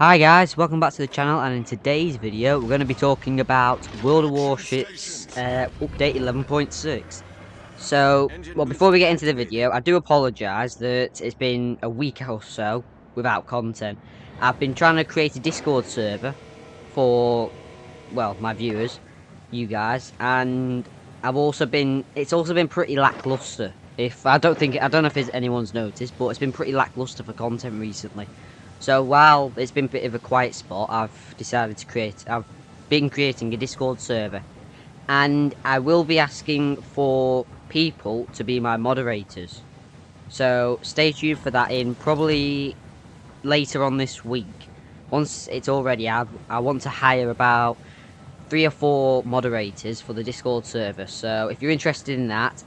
Hi guys, welcome back to the channel, and in today's video we're going to be talking about World of Warships update 11.6. So, well, before we get into the video, I do apologise that it's been a week or so without content. I've been trying to create a Discord server for, well, my viewers, you guys, and it's also been pretty lackluster. I don't know if anyone's noticed, but it's been pretty lackluster for content recently. So while it's been a bit of a quiet spot, I've been creating a Discord server, and I will be asking for people to be my moderators. So stay tuned for that in probably later on this week. Once it's all ready, I want to hire about 3 or 4 moderators for the Discord server. So if you're interested in that,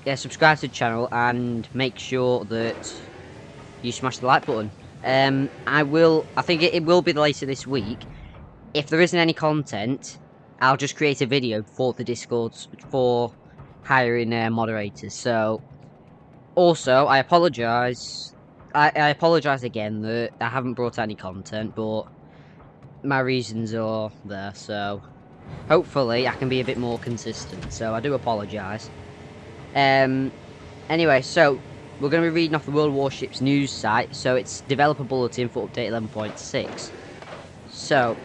subscribe to the channel and make sure that you smash the like button. I think it will be later this week. If there isn't any content, I'll just create a video for the Discords for hiring moderators. So, also, I apologise. I apologise again that I haven't brought any content, but my reasons are there. So, hopefully, I can be a bit more consistent. So, I do apologise. Anyway, so we're going to be reading off the World Warships news site, so it's Developer Bulletin for update 11.6. So,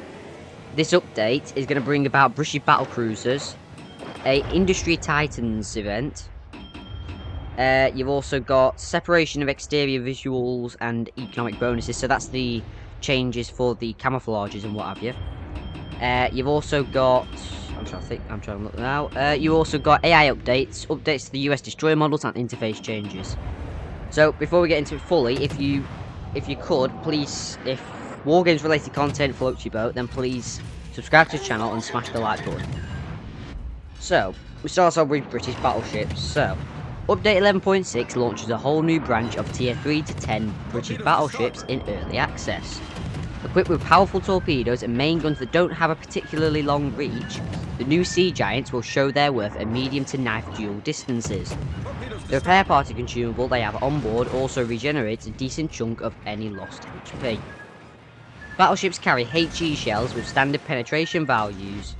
this update is going to bring about British Battlecruisers, a Industry Titans event. You've also got separation of exterior visuals and economic bonuses, so that's the changes for the camouflages and what have you. You've also got, I'm trying to look now. You also got AI updates to the US destroyer models and interface changes. So before we get into it fully, if you could please, if war games related content floats your boat, then please subscribe to the channel and smash the like button. So we start off with British battleships. So update 11.6 launches a whole new branch of tier 3 to 10 British battleships in early access. Equipped with powerful torpedoes and main guns that don't have a particularly long reach, the new Sea Giants will show their worth at medium to knife duel distances. The repair party consumable they have on board also regenerates a decent chunk of any lost HP. Battleships carry HE shells with standard penetration values.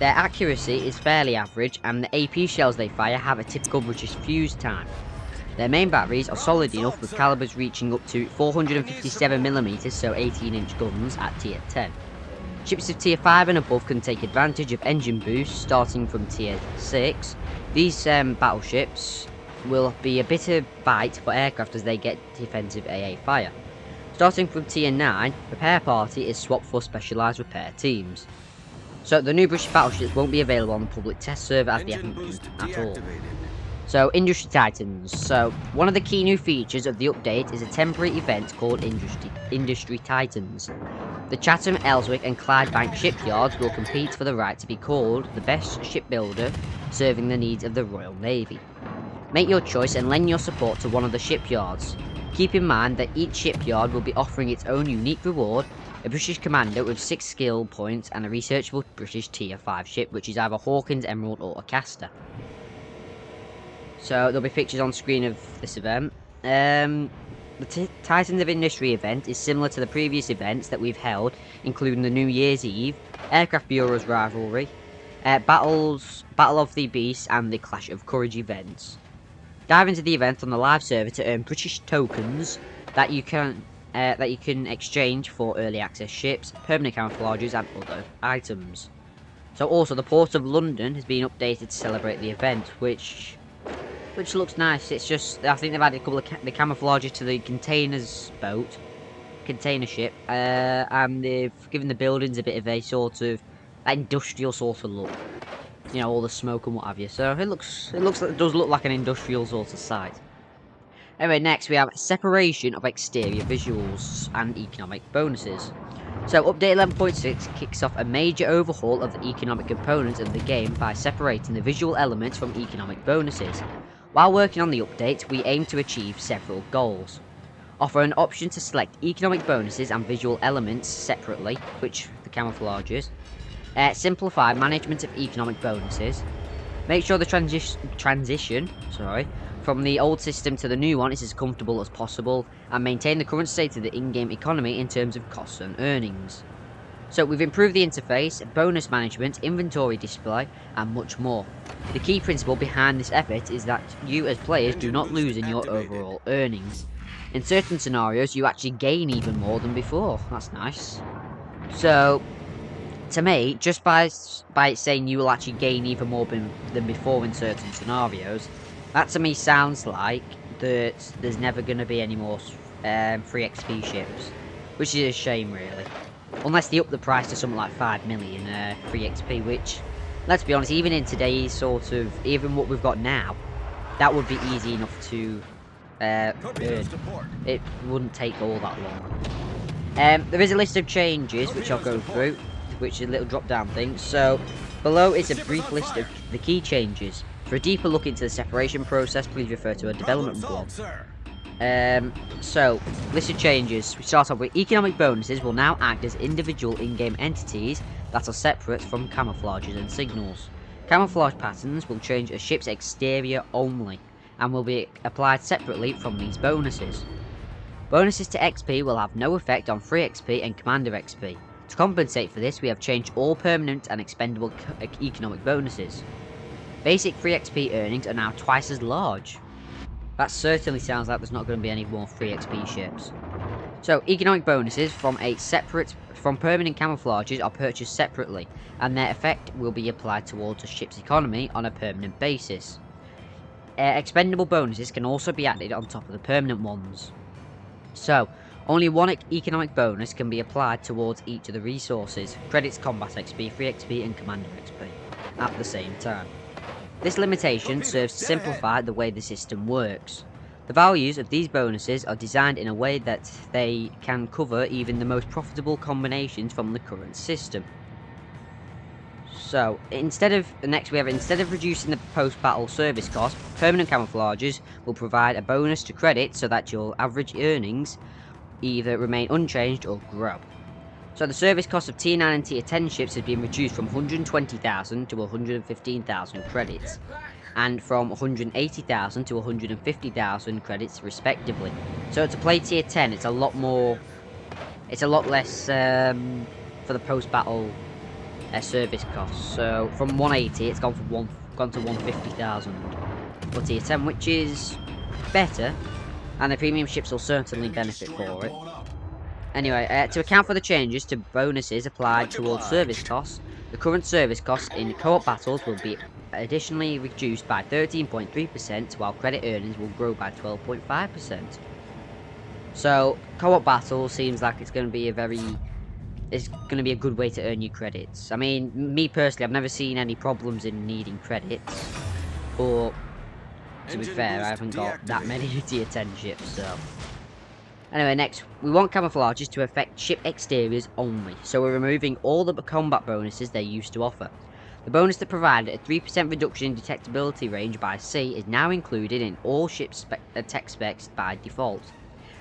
Their accuracy is fairly average, and the AP shells they fire have a typical British fuse time. Their main batteries are solid enough, with calibers reaching up to 457mm, so 18-inch guns at tier 10. Ships of tier 5 and above can take advantage of engine boosts starting from tier 6. These battleships will be a bit of bite for aircraft as they get defensive AA fire. Starting from tier 9, repair party is swapped for specialised repair teams. So the new British battleships won't be available on the public test server as they haven't been at all. So, Industry Titans. So, one of the key new features of the update is a temporary event called Industry Titans. The Chatham, Ellswick and Clydebank shipyards will compete for the right to be called the best shipbuilder serving the needs of the Royal Navy. Make your choice and lend your support to one of the shipyards. Keep in mind that each shipyard will be offering its own unique reward, a British commander with 6 skill points and a researchable British tier 5 ship, which is either Hawkins, Emerald or a Castor. So there'll be pictures on screen of this event. The Titans of Industry event is similar to the previous events that we've held, including the New Year's Eve, Aircraft Bureau's Rivalry, Battle of the Beasts and the Clash of Courage events. Dive into the event on the live server to earn British tokens that you can exchange for early access ships, permanent camouflages and other items. So also the Port of London has been updated to celebrate the event, which looks nice. It's just, I think they've added a couple of the camouflages to the container ship, and they've given the buildings a bit of a sort of industrial sort of look. You know, all the smoke and what have you. So it does look like an industrial sort of site. Anyway, next we have separation of exterior visuals and economic bonuses. So update 11.6 kicks off a major overhaul of the economic components of the game by separating the visual elements from economic bonuses. While working on the update, we aim to achieve several goals. Offer an option to select economic bonuses and visual elements separately, which the camouflages. Simplify management of economic bonuses. Make sure the transition from the old system to the new one is as comfortable as possible, and maintain the current state of the in-game economy in terms of costs and earnings. So we've improved the interface, bonus management, inventory display, and much more. The key principle behind this effort is that you as players do not lose in your overall earnings. In certain scenarios, you actually gain even more than before. That's nice. So, to me, just by saying you will actually gain even more than before in certain scenarios, that to me sounds like that there's never going to be any more free XP ships, which is a shame, really. Unless they up the price to something like 5 million free XP, which, let's be honest, even in today's sort of, even what we've got now, that would be easy enough to earn. It wouldn't take all that long. There is a list of changes, which I'll go through, which is a little drop down thing. So, below is a brief list of the key changes. For a deeper look into the separation process, please refer to a development blog. So, list of changes. We start off with economic bonuses will now act as individual in-game entities that are separate from camouflages and signals. Camouflage patterns will change a ship's exterior only, and will be applied separately from these bonuses. Bonuses to XP will have no effect on free XP and commander XP. To compensate for this, we have changed all permanent and expendable economic bonuses. Basic free XP earnings are now twice as large. That certainly sounds like there's not going to be any more free XP ships. So, economic bonuses from permanent camouflages are purchased separately, and their effect will be applied towards a ship's economy on a permanent basis. Expendable bonuses can also be added on top of the permanent ones. So, only one economic bonus can be applied towards each of the resources: credits, combat XP, free XP, and commander XP, at the same time. This limitation serves to simplify the way the system works. The values of these bonuses are designed in a way that they can cover even the most profitable combinations from the current system. So, instead of reducing the post-battle service cost, permanent camouflages will provide a bonus to credit so that your average earnings either remain unchanged or grow. So the service cost of Tier 9 and Tier 10 ships has been reduced from 120,000 to 115,000 credits, and from 180,000 to 150,000 credits respectively. So to play Tier 10, it's a lot less for the post-battle service costs. So from 180, it's gone to 150,000 for Tier 10, which is better, and the premium ships will certainly benefit for it. Anyway, to account for the changes to bonuses applied towards service costs, the current service costs in co-op battles will be additionally reduced by 13.3%, while credit earnings will grow by 12.5%. So, co-op battles seems like it's going to be a good way to earn your credits. I mean, me personally, I've never seen any problems in needing credits, but to be fair, I haven't got that many Tier 10 ships, so. Anyway, next, we want camouflages to affect ship exteriors only, so we're removing all the combat bonuses they used to offer. The bonus that provided a 3% reduction in detectability range by sea is now included in all ship tech specs by default.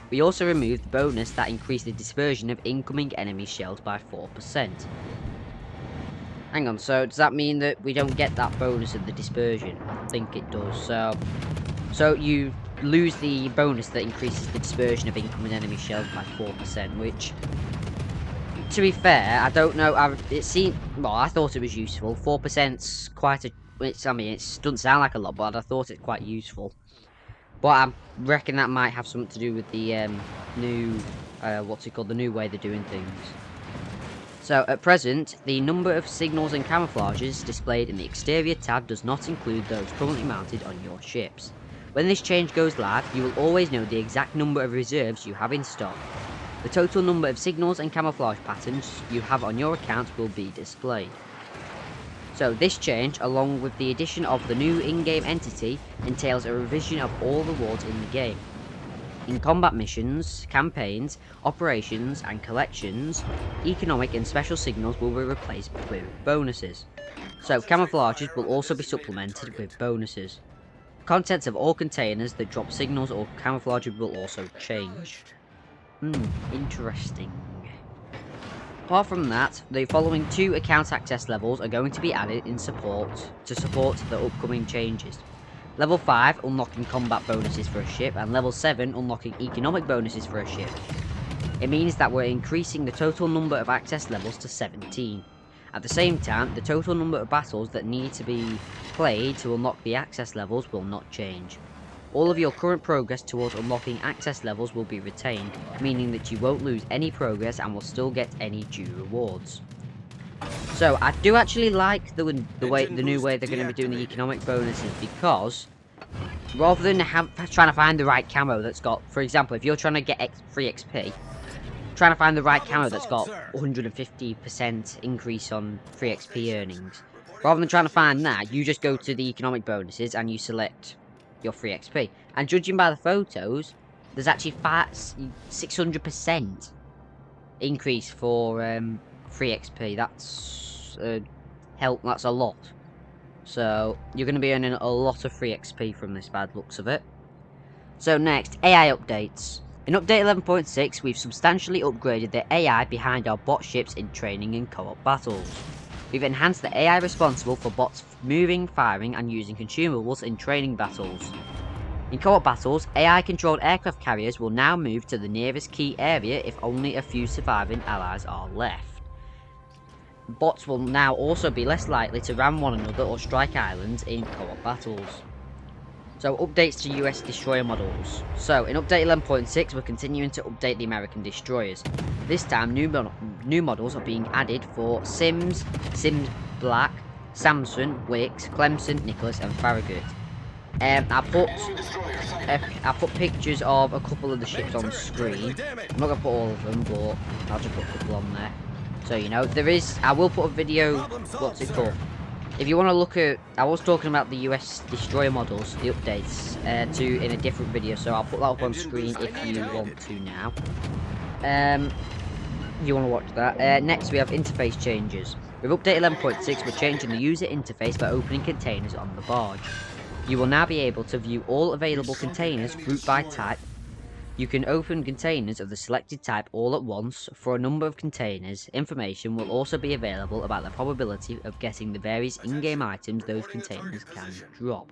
We also removed the bonus that increased the dispersion of incoming enemy shells by 4%. Hang on, so does that mean that we don't get that bonus of the dispersion? I think it does. So you lose the bonus that increases the dispersion of incoming enemy shells by 4%, which, to be fair, I don't know. I thought it was useful. 4%'s quite a. It doesn't sound like a lot, but I thought it's quite useful. But I reckon that might have something to do with the new, the new way they're doing things. So, at present, the number of signals and camouflages displayed in the exterior tab does not include those currently mounted on your ships. When this change goes live, you will always know the exact number of reserves you have in stock. The total number of signals and camouflage patterns you have on your account will be displayed. So this change, along with the addition of the new in-game entity, entails a revision of all rewards in the game. In combat missions, campaigns, operations and collections, economic and special signals will be replaced with bonuses. So camouflages will also be supplemented with bonuses. Contents of all containers that drop signals or camouflages will also change. Interesting. Apart from that, the following 2 account access levels are going to be added in to support the upcoming changes. Level 5, unlocking combat bonuses for a ship, and level 7, unlocking economic bonuses for a ship. It means that we're increasing the total number of access levels to 17. At the same time, the total number of battles that need to be played to unlock the access levels will not change. All of your current progress towards unlocking access levels will be retained, meaning that you won't lose any progress and will still get any due rewards. So I do actually like the new way they're going to be doing the economic bonuses, because rather than trying to find the right camo that's got, for example, if you're trying to get free XP, trying to find the right camo that's got 150% increase on free XP earnings, rather than trying to find that, you just go to the economic bonuses and you select your free XP. And judging by the photos, there's actually 600% increase for free XP. That's that's a lot. So you're going to be earning a lot of free XP from this, bad looks of it. So next, AI updates. In update 11.6, we've substantially upgraded the AI behind our bot ships in training and co-op battles. We've enhanced the AI responsible for bots moving, firing, and using consumables in training battles. In co-op battles, AI-controlled aircraft carriers will now move to the nearest key area if only a few surviving allies are left. Bots will now also be less likely to ram one another or strike islands in co-op battles. So, updates to US destroyer models. So, in update 11.6, we're continuing to update the American destroyers. This time, new models are being added for Sims, Sims Black, Samson, Wicks, Clemson, Nicholas, and Farragut. I put pictures of a couple of the ships on screen. I'm not going to put all of them, but I'll just put a couple on there. So, you know, I will put a video, what's it called? If you want to look at, I was talking about the US destroyer models, the updates, in a different video, so I'll put that up on screen if you want to now. You want to watch that. Next we have interface changes. With update 11.6, we're changing the user interface for opening containers on the barge. You will now be able to view all available containers grouped by type. You can open containers of the selected type all at once. For a number of containers, information will also be available about the probability of getting the various in-game items those containers can drop.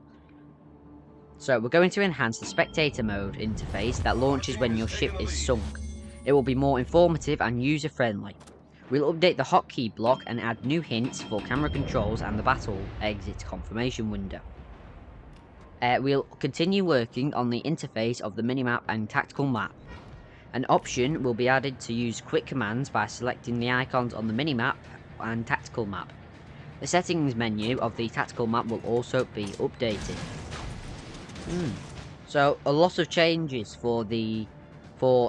So we're going to enhance the spectator mode interface that launches when your ship is sunk. It will be more informative and user-friendly. We'll update the hotkey block and add new hints for camera controls and the battle exit confirmation window. We'll continue working on the interface of the minimap and tactical map. An option will be added to use quick commands by selecting the icons on the minimap and tactical map. The settings menu of the tactical map will also be updated. So a lot of changes for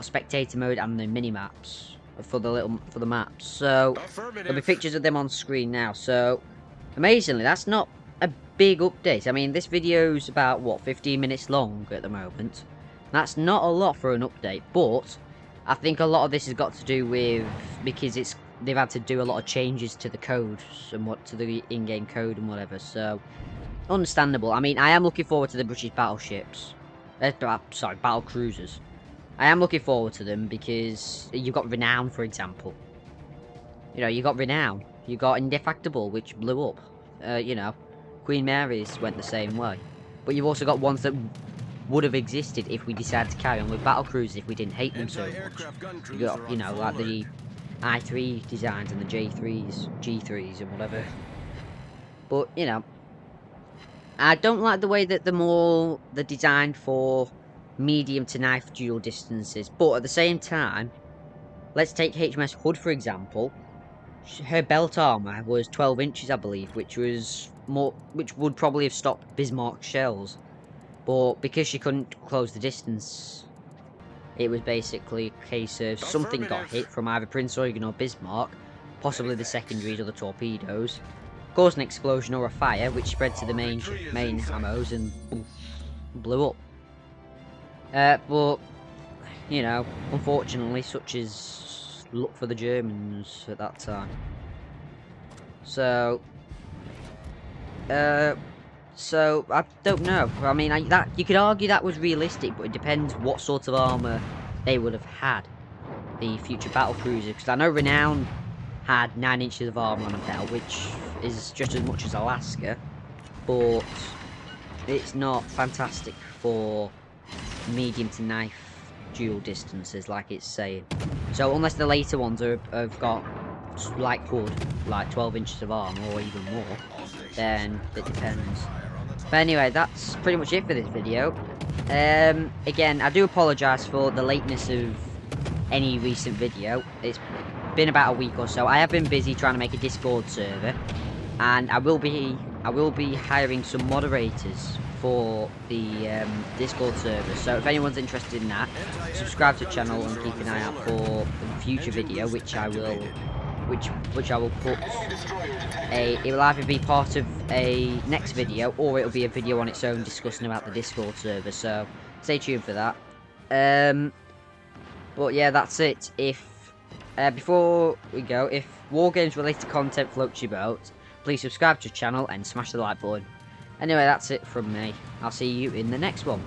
spectator mode and the minimaps for the maps. So there'll be pictures of them on screen now. So amazingly, that's not a big update. I mean, this video's about, what, 15 minutes long at the moment. That's not a lot for an update, but I think a lot of this has got to do with, because they've had to do a lot of changes to the code and to the in-game code and whatever, so understandable. I mean, I am looking forward to the British battleships. Battlecruisers. I am looking forward to them because you've got Renown, for example. You know, you got Renown. You got Indefactible, which blew up. You know, Queen Mary's went the same way. But you've also got ones that would have existed if we decided to carry on with battlecruisers if we didn't hate them so much. You got, you know, like the I3 designs and the G3s and whatever. But, you know, I don't like the way that they're designed for medium to knife dual distances. But at the same time, let's take HMS Hood for example. Her belt armor was 12 inches, I believe, which would probably have stopped Bismarck shells. But because she couldn't close the distance, it was basically a case of something got hit from either Prince Eugen or Bismarck, possibly the secondaries or the torpedoes, caused an explosion or a fire, which spread to the main ammos and blew up. But, you know, unfortunately, such is luck for the Germans at that time. So I don't know. I mean, you could argue that was realistic, but it depends what sort of armor they would have had, the future battlecruiser. Because I know Renown had 9 inches of armor on a belt, which is just as much as Alaska. But it's not fantastic for medium to knife dual distances, like it's saying. So unless the later ones have got like 12 inches of arm or even more, then it depends. But anyway, that's pretty much it for this video. Again, I do apologise for the lateness of any recent video. It's been about a week or so. I have been busy trying to make a Discord server, and I will be hiring some moderators for the Discord server. So if anyone's interested in that, subscribe to the channel and keep an eye out for the future video, which I will put it will either be part of a next video or it'll be a video on its own discussing about the Discord server. So stay tuned for that. But yeah, that's it. Before we go, if war games related content floats your boat, please subscribe to the channel and smash the like button. Anyway, that's it from me. I'll see you in the next one.